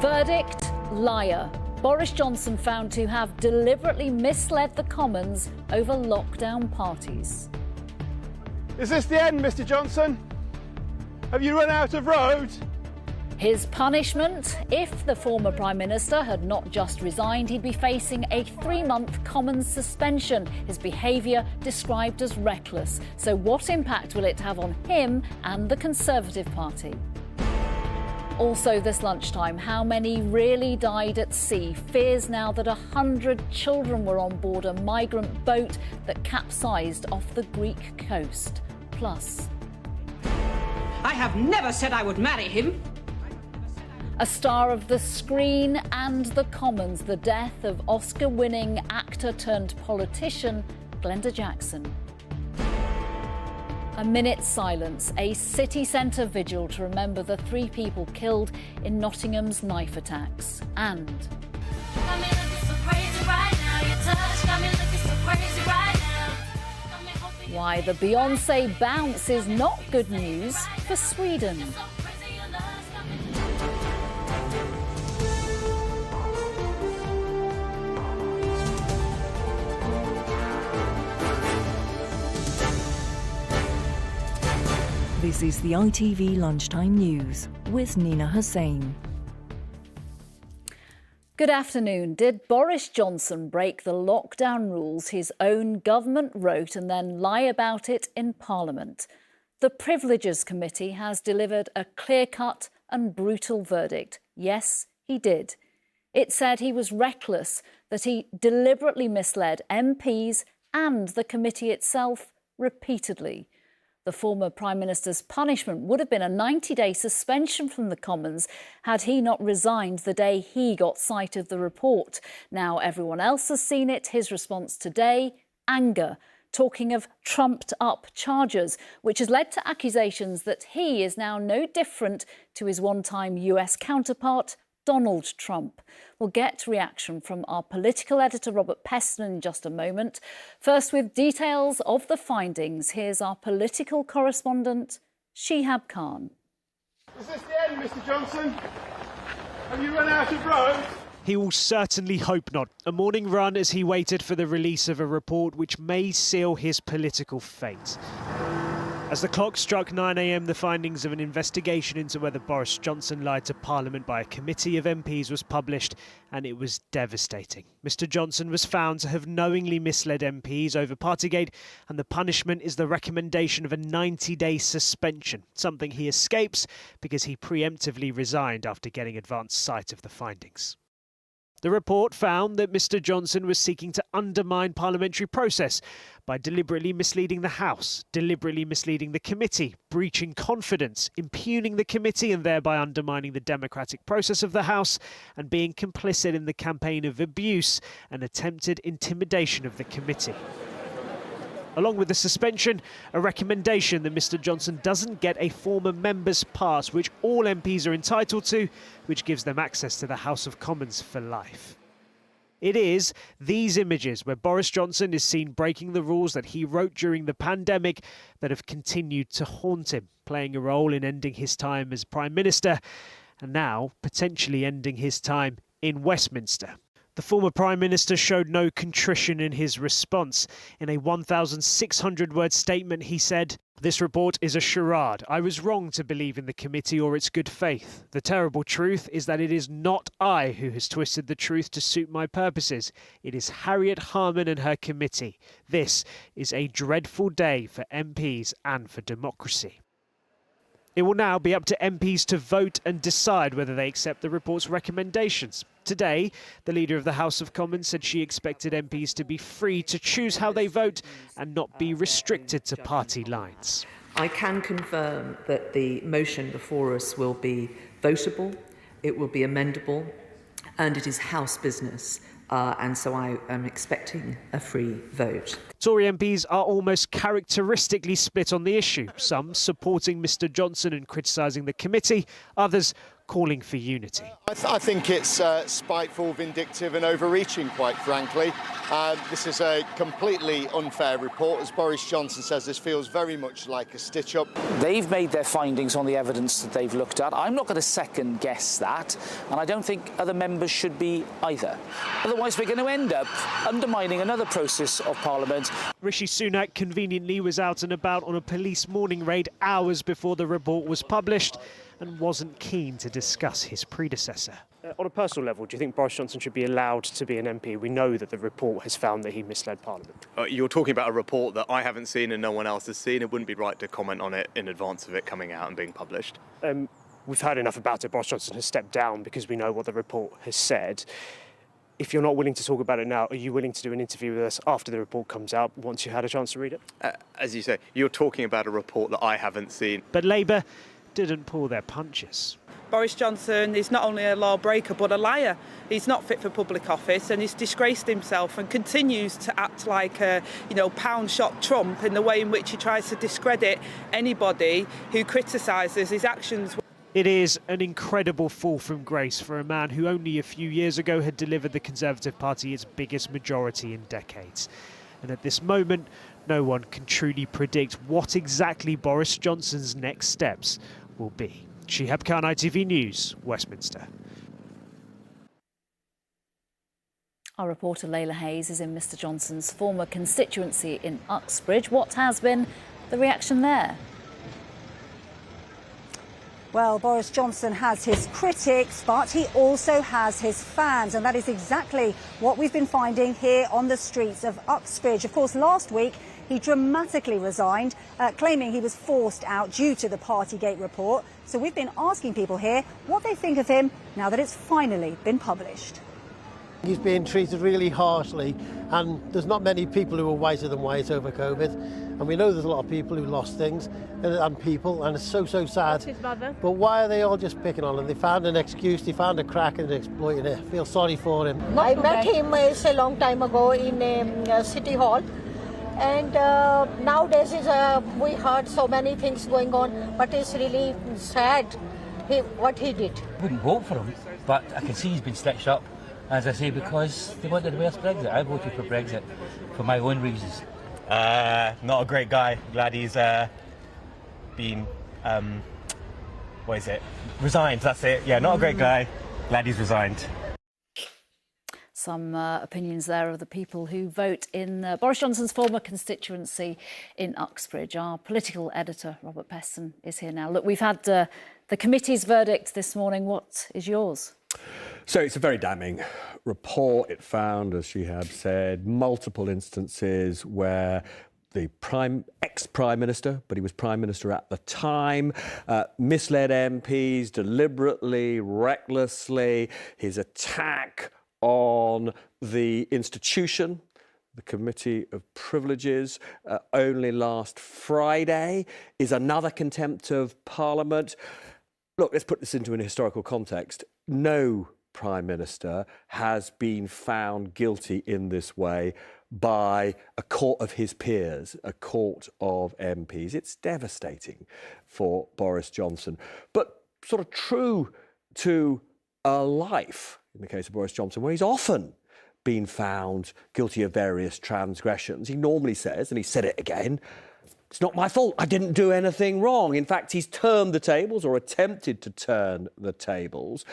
Verdict: liar. Boris Johnson found to have deliberately misled the Commons over lockdown parties. Is this the end, Mr. Johnson? Have you run out of road? His punishment: if the former Prime Minister had not just resigned, he'd be facing a 3-month Commons suspension. His behaviour described as reckless. So what impact will it have on him and the Conservative Party? Also this lunchtime, how many really died at sea? Fears now that 100 children were on board a migrant boat that capsized off the Greek coast. Plus, I have never said I would marry him. a star of the screen and the Commons, the death of Oscar-winning actor turned politician Glenda Jackson. A minute's silence, a city centre vigil to remember the 3 people killed in Nottingham's knife attacks. And why the Beyoncé bounce is not good news for Sweden. This is the ITV Lunchtime News with Nina Hossain. Good afternoon. Did Boris Johnson break the lockdown rules his own government wrote and then lie about it in Parliament? The Privileges Committee has delivered a clear-cut and brutal verdict. Yes, he did. It said he was reckless, that he deliberately misled MPs and the committee itself repeatedly. The former Prime Minister's punishment would have been a 90-day suspension from the Commons had he not resigned the day he got sight of the report. Now everyone else has seen it. His response today: anger, talking of trumped-up charges, which has led to accusations that he is now no different to his one-time US counterpart, Donald Trump. We'll get reaction from our political editor, Robert Peston, in just a moment. First, with details of the findings, here's our political correspondent, Shihab Khan. Is this the end, Mr. Johnson? Have you run out of road? He will certainly hope not. A morning run as he waited for the release of a report which may seal his political fate. As the clock struck 9 a.m, the findings of an investigation into whether Boris Johnson lied to Parliament by a committee of MPs was published, and it was devastating. Mr. Johnson was found to have knowingly misled MPs over Partygate, and the punishment is the recommendation of a 90-day suspension, something he escapes because he preemptively resigned after getting advance sight of the findings. The report found that Mr. Johnson was seeking to undermine parliamentary process by deliberately misleading the House, deliberately misleading the committee, breaching confidence, impugning the committee and thereby undermining the democratic process of the House, and being complicit in the campaign of abuse and attempted intimidation of the committee. Along with the suspension, a recommendation that Mr. Johnson doesn't get a former member's pass, which all MPs are entitled to, which gives them access to the House of Commons for life. It is these images where Boris Johnson is seen breaking the rules that he wrote during the pandemic that have continued to haunt him, playing a role in ending his time as Prime Minister and now potentially ending his time in Westminster. The former Prime Minister showed no contrition in his response. In a 1,600-word statement, he said, "This report is a charade. I was wrong to believe in the committee or its good faith. The terrible truth is that it is not I who has twisted the truth to suit my purposes. It is Harriet Harman and her committee. This is a dreadful day for MPs and for democracy." It will now be up to MPs to vote and decide whether they accept the report's recommendations. Today, the Leader of the House of Commons said she expected MPs to be free to choose how they vote and not be restricted to party lines. I can confirm that the motion before us will be votable, it will be amendable, and it is House business. And so I am expecting a free vote. Tory MPs are almost characteristically split on the issue, some supporting Mr. Johnson and criticising the committee, others calling for unity. I think it's spiteful, vindictive and overreaching, quite frankly. This is a completely unfair report. As Boris Johnson says, this feels very much like a stitch-up. They've made their findings on the evidence that they've looked at. I'm not going to second-guess that, and I don't think other members should be either. Otherwise, we're going to end up undermining another process of Parliament. Rishi Sunak conveniently was out and about on a police morning raid hours before the report was published and wasn't keen to discuss his predecessor. On a personal level, do you think Boris Johnson should be allowed to be an MP? We know that the report has found that he misled Parliament. You're talking about a report that I haven't seen and no one else has seen. It wouldn't be right to comment on it in advance of it coming out and being published. We've heard enough about it. Boris Johnson has stepped down because we know what the report has said. If you're not willing to talk about it now, are you willing to do an interview with us after the report comes out, once you had a chance to read it? As you say, you're talking about a report that I haven't seen. But Labour didn't pull their punches. Boris Johnson is not only a lawbreaker but a liar. He's not fit for public office and he's disgraced himself and continues to act like a, pound-shot Trump in the way in which he tries to discredit anybody who criticises his actions. It is an incredible fall from grace for a man who only a few years ago had delivered the Conservative Party its biggest majority in decades. And at this moment, no one can truly predict what exactly Boris Johnson's next steps will be. Shihab Khan, ITV News, Westminster. Our reporter Layla Hayes is in Mr Johnson's former constituency in Uxbridge. What has been the reaction there? Well, Boris Johnson has his critics, but he also has his fans, and that is exactly what we've been finding here on the streets of Uxbridge. Of course, last week he dramatically resigned, claiming he was forced out due to the Partygate report. So we've been asking people here what they think of him now that it's finally been published. He's being treated really harshly, and there's not many people who are whiter than white over COVID. And we know there's a lot of people who lost things, and people, and it's so sad. What's his mother? But why are they all just picking on him? They found an excuse, they found a crack and exploiting it. I feel sorry for him. I met him a long time ago in City Hall. And nowadays we heard so many things going on, but it's really sad what he did. I wouldn't vote for him, but I can see he's been stitched up, as I say, because they wanted to worse Brexit. I voted for Brexit for my own reasons. Not a great guy. Glad he's been, resigned, that's it. Yeah, not a great guy. Glad he's resigned. Some opinions there of the people who vote in Boris Johnson's former constituency in Uxbridge. Our political editor, Robert Peston, is here now. Look, we've had the committee's verdict this morning. What is yours? So it's a very damning report. It found, as Shihab said, multiple instances where the ex-Prime Minister, but he was Prime Minister at the time, misled MPs deliberately, recklessly. His attack on the institution, the Committee of Privileges, only last Friday, is another contempt of Parliament. Look, let's put this into an historical context. No Prime Minister has been found guilty in this way by a court of his peers, a court of MPs. It's devastating for Boris Johnson. But sort of true to a life, in the case of Boris Johnson, where he's often been found guilty of various transgressions. He normally says, and he said it again, it's not my fault, I didn't do anything wrong. In fact, he's turned the tables, or attempted to turn the tables,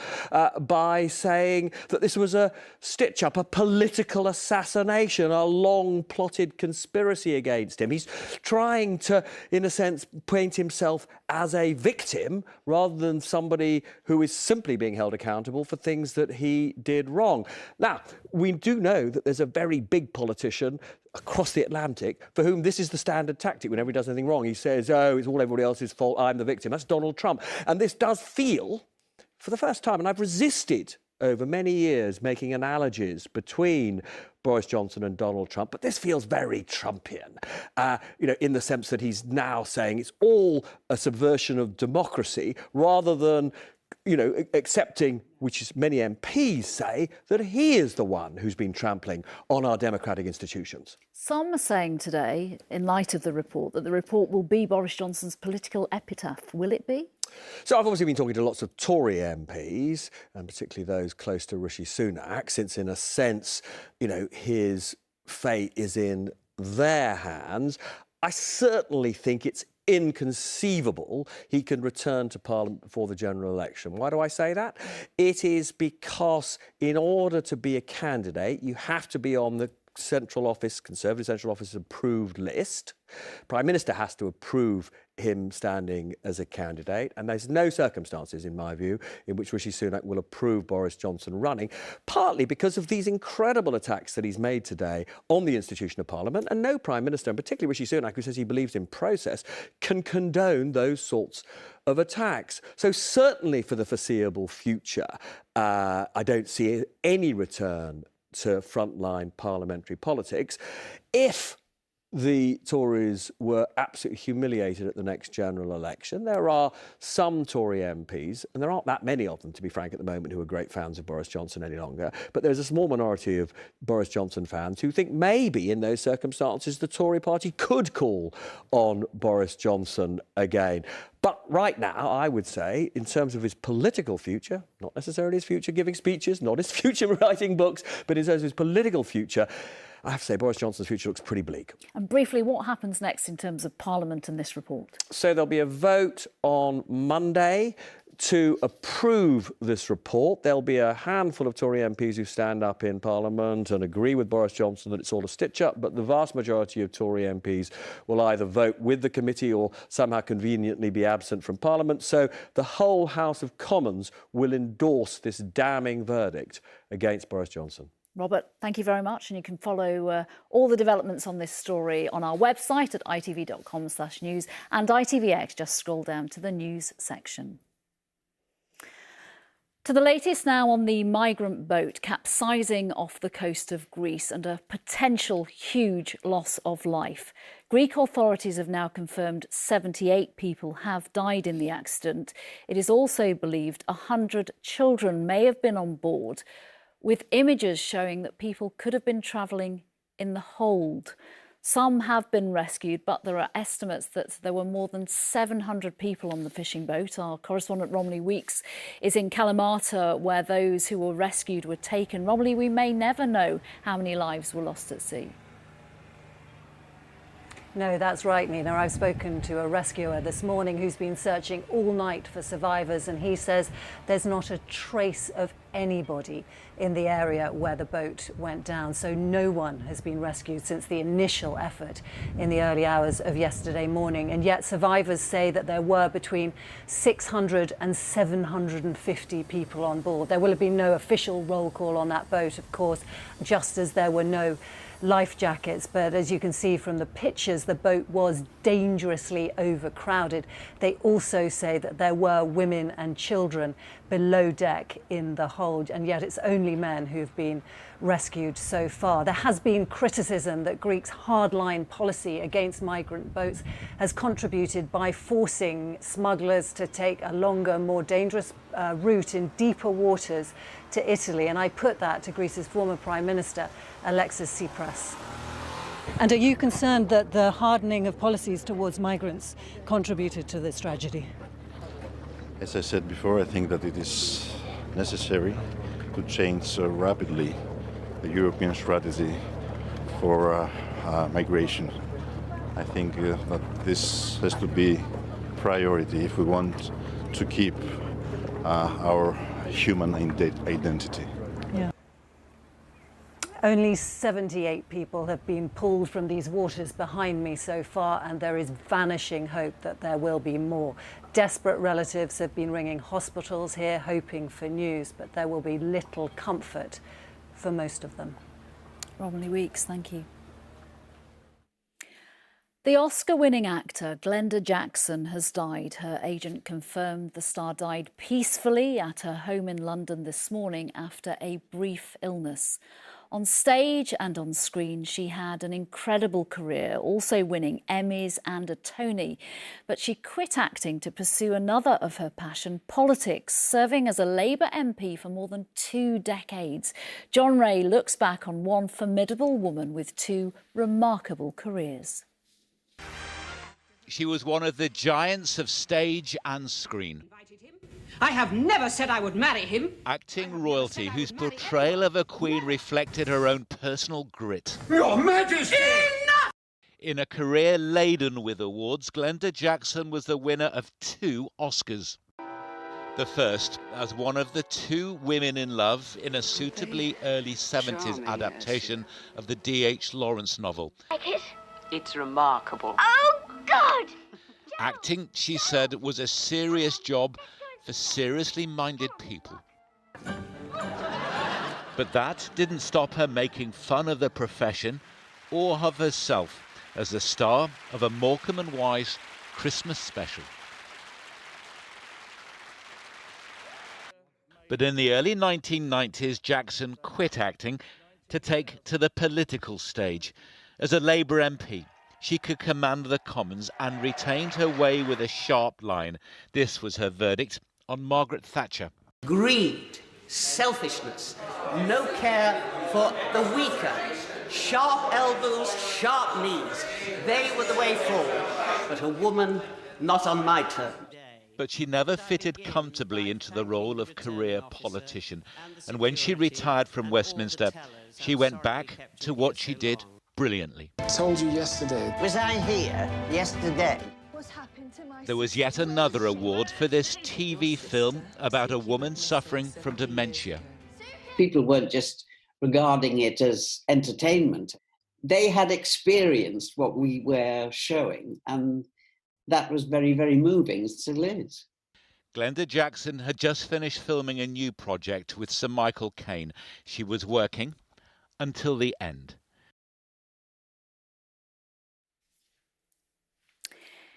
by saying that this was a stitch-up, a political assassination, a long-plotted conspiracy against him. He's trying to, in a sense, paint himself as a victim rather than somebody who is simply being held accountable for things that he did wrong. Now, we do know that there's a very big politician across the Atlantic for whom this is the standard tactic whenever he does anything wrong. He says, oh, it's all everybody else's fault, I'm the victim. That's Donald Trump. And this does feel, for the first time, and I've resisted over many years making analogies between Boris Johnson and Donald Trump, but this feels very Trumpian, in the sense that he's now saying it's all a subversion of democracy rather than accepting, which is many MPs say, that he is the one who's been trampling on our democratic institutions. Some are saying today, in light of the report, that the report will be Boris Johnson's political epitaph. Will it be? So I've obviously been talking to lots of Tory MPs, and particularly those close to Rishi Sunak, since in a sense, his fate is in their hands. I certainly think it's inconceivable he can return to Parliament before the general election. Why do I say that? It is because in order to be a candidate, you have to be on the Central Office, Conservative Central Office approved list. Prime Minister has to approve him standing as a candidate, and there's no circumstances, in my view, in which Rishi Sunak will approve Boris Johnson running, partly because of these incredible attacks that he's made today on the institution of Parliament, and no Prime Minister, and particularly Rishi Sunak, who says he believes in process, can condone those sorts of attacks. So certainly for the foreseeable future, I don't see any return to frontline parliamentary politics. If the Tories were absolutely humiliated at the next general election, there are some Tory MPs, and there aren't that many of them, to be frank, at the moment, who are great fans of Boris Johnson any longer, but there's a small minority of Boris Johnson fans who think maybe in those circumstances the Tory party could call on Boris Johnson again. But right now, I would say, in terms of his political future, not necessarily his future giving speeches, not his future writing books, but in terms of his political future, I have to say Boris Johnson's future looks pretty bleak. And briefly, what happens next in terms of Parliament and this report? So there'll be a vote on Monday to approve this report. There'll be a handful of Tory MPs who stand up in Parliament and agree with Boris Johnson that it's all a stitch-up, but the vast majority of Tory MPs will either vote with the committee or somehow conveniently be absent from Parliament. So the whole House of Commons will endorse this damning verdict against Boris Johnson. Robert, thank you very much. And you can follow all the developments on this story on our website at itv.com/news and ITVX. Just scroll down to the news section. To the latest now on the migrant boat capsizing off the coast of Greece and a potential huge loss of life. Greek authorities have now confirmed 78 people have died in the accident. It is also believed 100 children may have been on board, with images showing that people could have been travelling in the hold. Some have been rescued, but there are estimates that there were more than 700 people on the fishing boat. Our correspondent Romilly Weeks is in Kalamata, where those who were rescued were taken. Romilly, we may never know how many lives were lost at sea. No, that's right, Nina. I've spoken to a rescuer this morning who's been searching all night for survivors, and he says there's not a trace of anybody in the area where the boat went down. So no one has been rescued since the initial effort in the early hours of yesterday morning. And yet survivors say that there were between 600 and 750 people on board. There will have been no official roll call on that boat, of course, just as there were no life jackets, but as you can see from the pictures, the boat was dangerously overcrowded. They also say that there were women and children below deck in the hold, and yet it's only men who've been rescued so far. There has been criticism that Greece's hardline policy against migrant boats has contributed by forcing smugglers to take a longer, more dangerous route in deeper waters to Italy, and I put that to Greece's former Prime Minister, Alexis Tsipras. And are you concerned that the hardening of policies towards migrants contributed to this tragedy? As I said before, I think that it is necessary to change rapidly the European strategy for migration. I think that this has to be priority if we want to keep our human identity. Yeah. Only 78 people have been pulled from these waters behind me so far, and there is vanishing hope that there will be more. Desperate relatives have been ringing hospitals here hoping for news, but there will be little comfort for most of them. Romilly Weeks, thank you. The Oscar-winning actor Glenda Jackson has died. Her agent confirmed the star died peacefully at her home in London this morning after a brief illness. On stage and on screen, she had an incredible career, also winning Emmys and a Tony. But she quit acting to pursue another of her passion, politics, serving as a Labour MP for more than 2 decades. John Ray looks back on one formidable woman with 2 remarkable careers. She was one of the giants of stage and screen. I have never said I would marry him. Acting royalty whose portrayal of a queen reflected her own personal grit. Your Majesty! Enough! In a career laden with awards, Glenda Jackson was the winner of 2 Oscars. The first as one of the 2 women in love in a suitably early 70s adaptation of the D.H. Lawrence novel. Like it? It's remarkable. Oh, God! Acting, she said, was a serious job for seriously minded people. But that didn't stop her making fun of the profession or of herself as the star of a Morecambe and Wise Christmas special. But in the early 1990s, Jackson quit acting to take to the political stage. As a Labour MP, she could command the Commons and retained her way with a sharp line. This was her verdict on Margaret Thatcher. Greed, selfishness, no care for the weaker, sharp elbows, sharp knees. They were the way forward, but a woman not on my turn. But she never fitted comfortably into the role of career politician. And when she retired from Westminster, she went back to what she did brilliantly. I told you yesterday. Was I here yesterday? There was yet another award for this TV film about a woman suffering from dementia. People weren't just regarding it as entertainment. They had experienced what we were showing, and that was very, very moving. It still is. Glenda Jackson had just finished filming a new project with Sir Michael Caine. She was working until the end.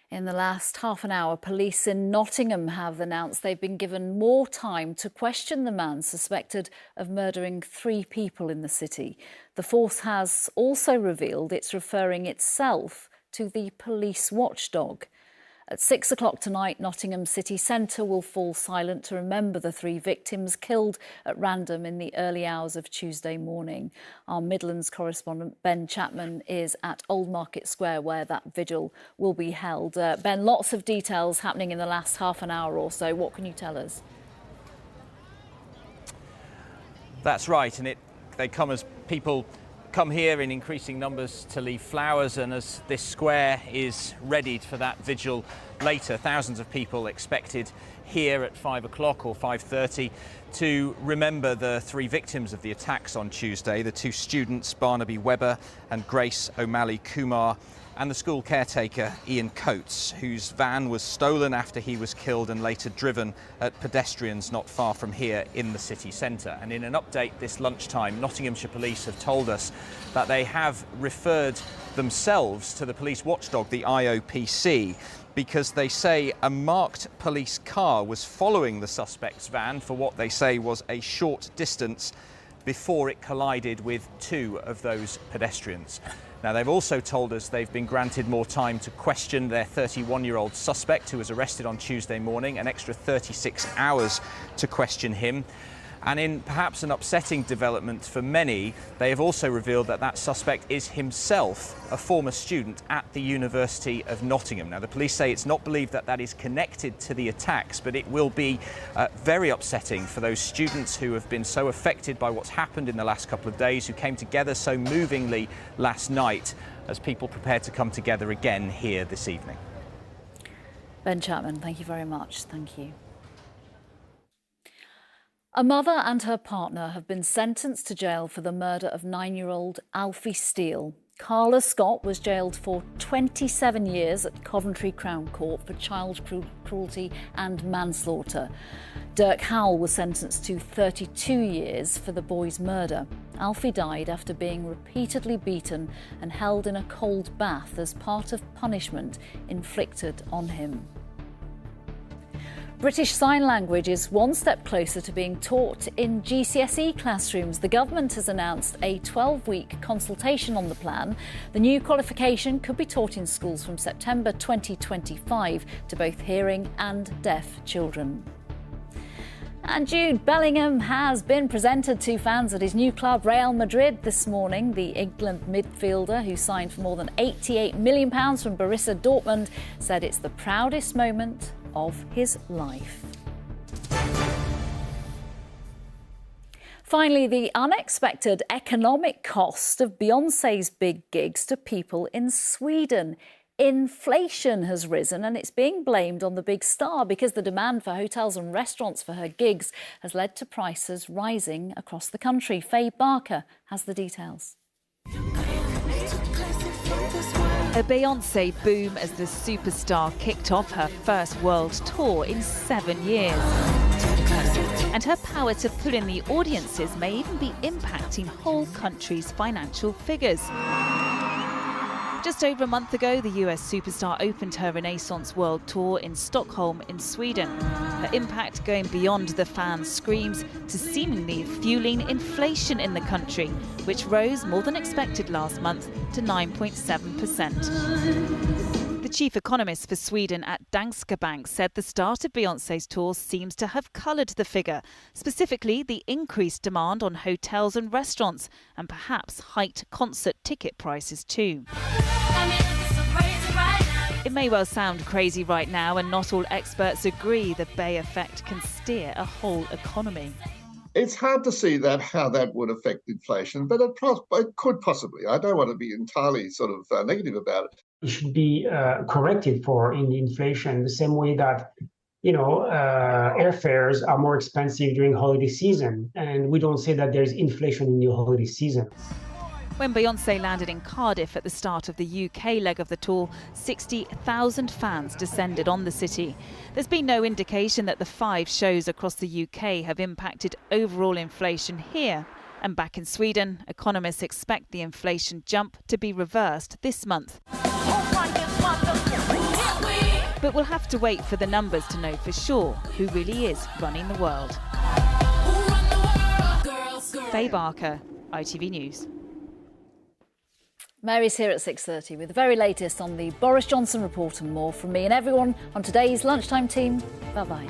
In the last half an hour, police in Nottingham have announced they've been given more time to question the man suspected of murdering 3 people in the city. The force has also revealed it's referring itself to the police watchdog. At 6 o'clock tonight, Nottingham city centre will fall silent to remember the 3 victims killed at random in the early hours of Tuesday morning. Our Midlands correspondent Ben Chapman is at Old Market Square where that vigil will be held. Ben, lots of details happening in the last half an hour or so. What can you tell us? That's right, and they come as people come here in increasing numbers to leave flowers, and as this square is readied for that vigil later, thousands of people expected here at 5 o'clock or 5:30 to remember the 3 victims of the attacks on Tuesday, the 2 students, Barnaby Webber and Grace O'Malley Kumar, and the school caretaker, Ian Coates, whose van was stolen after he was killed and later driven at pedestrians not far from here in the city centre. And in an update this lunchtime, Nottinghamshire Police have told us that they have referred themselves to the police watchdog, the IOPC, because they say a marked police car was following the suspect's van for what they say was a short distance before it collided with 2 of those pedestrians. Now, they've also told us they've been granted more time to question their 31-year-old suspect who was arrested on Tuesday morning, an extra 36 hours to question him. And in perhaps an upsetting development for many, they have also revealed that that suspect is himself a former student at the University of Nottingham. Now, the police say it's not believed that that is connected to the attacks, but it will be very upsetting for those students who have been so affected by what's happened in the last couple of days, who came together so movingly last night, as people prepare to come together again here this evening. Ben Chapman, thank you very much. Thank you. A mother and her partner have been sentenced to jail for the murder of 9-year-old Alfie Steele. Carla Scott was jailed for 27 years at Coventry Crown Court for child cruelty and manslaughter. Dirk Howell was sentenced to 32 years for the boy's murder. Alfie died after being repeatedly beaten and held in a cold bath as part of punishment inflicted on him. British Sign Language is one step closer to being taught in GCSE classrooms. The government has announced a 12-week consultation on the plan. The new qualification could be taught in schools from September 2025 to both hearing and deaf children. And Jude Bellingham has been presented to fans at his new club Real Madrid this morning. The England midfielder, who signed for more than £88 million from Borussia Dortmund, said it's the proudest moment of his life. Finally, the unexpected economic cost of Beyoncé's big gigs to people in Sweden. Inflation has risen and it's being blamed on the big star because the demand for hotels and restaurants for her gigs has led to prices rising across the country. Faye Barker has the details. A Beyoncé boom as the superstar kicked off her first world tour in 7 years. And her power to pull in the audiences may even be impacting whole countries' financial figures. Just over a month ago, the US superstar opened her Renaissance World Tour in Stockholm in Sweden. Her impact going beyond the fans' screams to seemingly fueling inflation in the country, which rose more than expected last month to 9.7%. The chief economist for Sweden at Danske Bank said the start of Beyoncé's tour seems to have coloured the figure, specifically the increased demand on hotels and restaurants, and perhaps hiked concert ticket prices too. It may well sound crazy right now, and not all experts agree the Bay effect can steer a whole economy. It's hard to see how that would affect inflation, but it could possibly. I don't want to be entirely sort of negative about it. It should be corrected for in the inflation the same way that, airfares are more expensive during holiday season, and we don't say that there's inflation in the holiday season. When Beyoncé landed in Cardiff at the start of the UK leg of the tour, 60,000 fans descended on the city. There's been no indication that the 5 shows across the UK have impacted overall inflation here. And back in Sweden, economists expect the inflation jump to be reversed this month. But we'll have to wait for the numbers to know for sure who really is running the world. Faye Barker, ITV News. Mary's here at 6:30 with the very latest on the Boris Johnson report and more from me and everyone on today's Lunchtime team. Bye-bye.